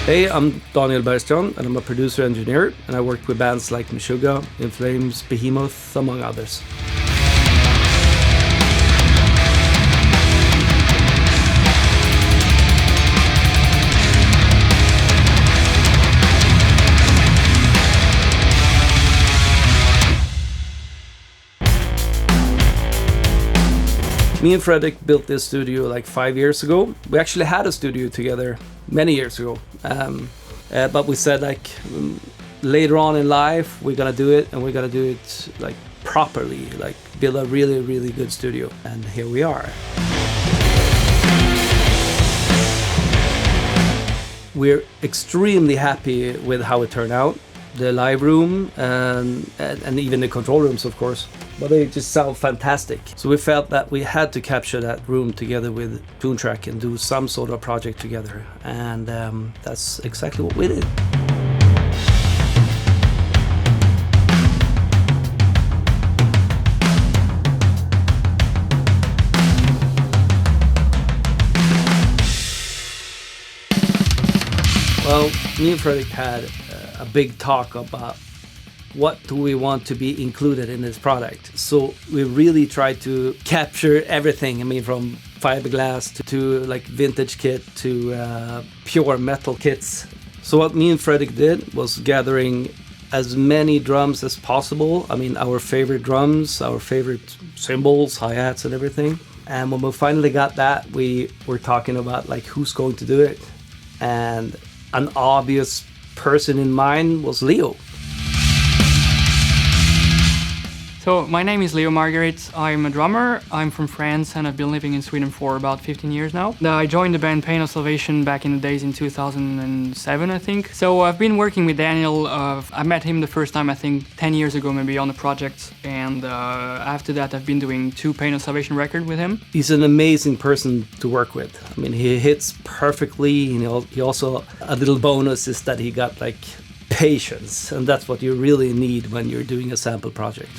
Hey, I'm Daniel Bergstrand, and I'm a producer engineer, and I worked with bands like Meshuggah, In Flames, Behemoth, among others. Me and Fredrik built this studio like 5 years ago. We actually had a studio together many years ago. But we said later on in life, we're gonna do it, and we're gonna do it like properly, like build a really, really good studio. And here we are. We're extremely happy with how it turned out. The live room and even the control rooms, of course. But they just sound fantastic. So we felt that we had to capture that room together with Toontrack and do some sort of project together. And that's exactly what we did. Well, me and Fredrik had a big talk about what do we want to be included in this product. So we really tried to capture everything. I mean, from fiberglass to like vintage kit to pure metal kits. So what me and Fredrik did was gathering as many drums as possible. I mean, our favorite drums, our favorite cymbals, hi-hats and everything. And when we finally got that, we were talking about like who's going to do it. And an obvious person in mind was Leo. So my name is Leo Margarit. I'm a drummer. I'm from France and I've been living in Sweden for about 15 years now. I joined the band Pain of Salvation back in the days in 2007, I think. So I've been working with Daniel. I met him the first time, I think 10 years ago maybe, on a project. And after that I've been doing 2 Pain of Salvation records with him. He's an amazing person to work with. I mean, he hits perfectly. You know, he also, a little bonus is that he got like patience. And that's what you really need when you're doing a sample project.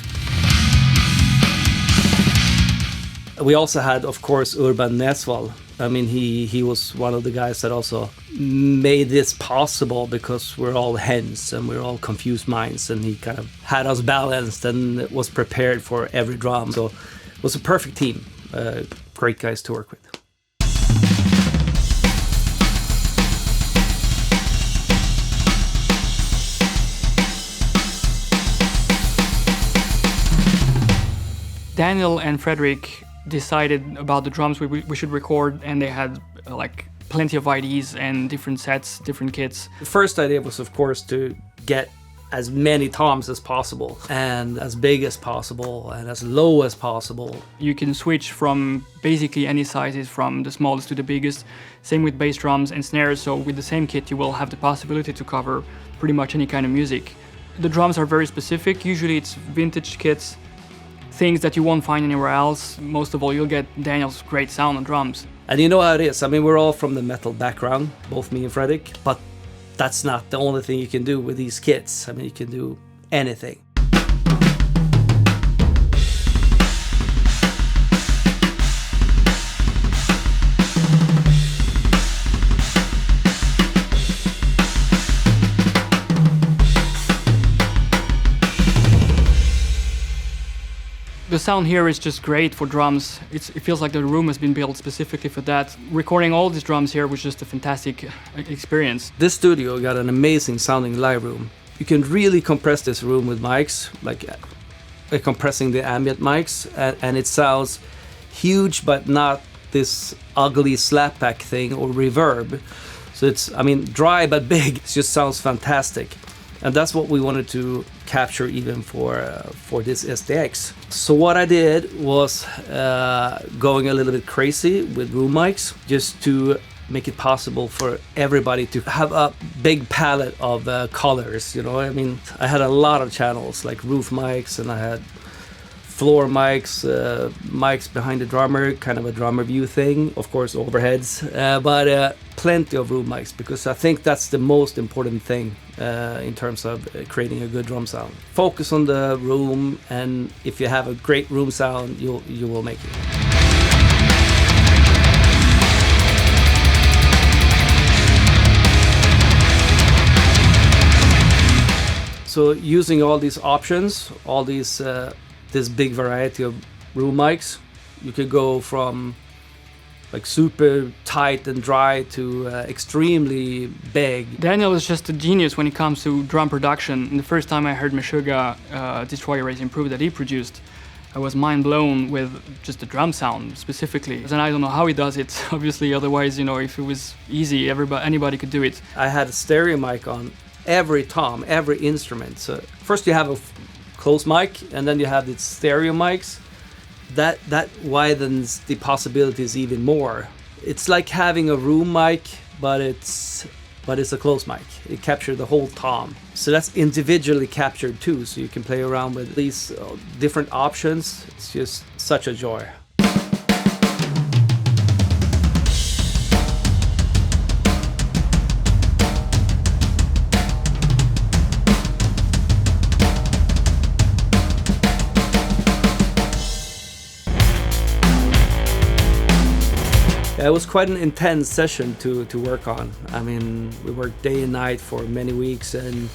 We also had, of course, Urban Nesval. I mean, he was one of the guys that also made this possible because we're all hens and we're all confused minds, and he kind of had us balanced and was prepared for every drum. So it was a perfect team. Great guys to work with. Daniel and Fredrik decided about the drums we should record, and they had like plenty of ideas and different sets, different kits. The first idea was, of course, to get as many toms as possible and as big as possible and as low as possible. You can switch from basically any sizes, from the smallest to the biggest. Same with bass drums and snares, so with the same kit you will have the possibility to cover pretty much any kind of music. The drums are very specific. Usually it's vintage kits, things that you won't find anywhere else. Most of all, you'll get Daniel's great sound on drums. And you know how it is. I mean, we're all from the metal background, both me and Fredrik, but that's not the only thing you can do with these kits. I mean, you can do anything. The sound here is just great for drums. It feels like the room has been built specifically for that. Recording all these drums here was just a fantastic experience. This studio got an amazing sounding live room. You can really compress this room with mics, like compressing the ambient mics, and it sounds huge, but not this ugly slapback thing or reverb. So it's, I mean, dry but big. It just sounds fantastic. And that's what we wanted to capture even for this SDX. So what I did was going a little bit crazy with room mics, just to make it possible for everybody to have a big palette of colors. You know, I mean, I had a lot of channels like roof mics, and I had floor mics, mics behind the drummer, kind of a drummer view thing, of course overheads, but plenty of room mics, because I think that's the most important thing in terms of creating a good drum sound. Focus on the room, and if you have a great room sound, you will make it. So using all these options, all these this big variety of room mics, you could go from like super tight and dry to extremely big. Daniel is just a genius when it comes to drum production. And the first time I heard Meshuggah Destroyer Race Improve that he produced, I was mind blown with just the drum sound specifically. And I don't know how he does it, obviously, otherwise, you know, if it was easy, anybody could do it. I had a stereo mic on every tom, every instrument. So first you have a close mic, and then you have the stereo mics. That widens the possibilities even more. It's like having a room mic, but it's a close mic. It captures the whole tom. So that's individually captured too, so you can play around with these different options. It's just such a joy. Yeah, it was quite an intense session to work on. I mean, we worked day and night for many weeks, and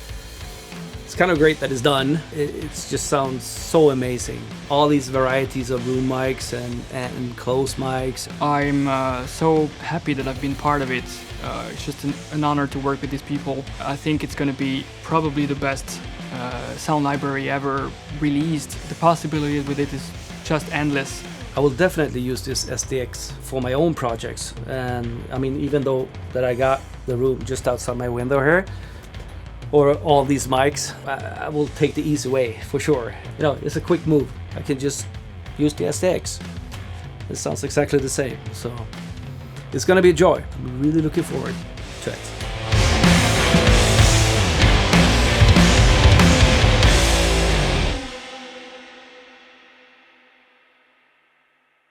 it's kind of great that it's done. It just sounds so amazing. All these varieties of room mics and close mics. I'm so happy that I've been part of it. It's just an honor to work with these people. I think it's going to be probably the best sound library ever released. The possibilities with it is just endless. I will definitely use this SDX for my own projects. And I mean, even though that I got the room just outside my window here, or all these mics, I will take the easy way for sure. You know, it's a quick move. I can just use the SDX. It sounds exactly the same. So it's gonna be a joy. I'm really looking forward to it.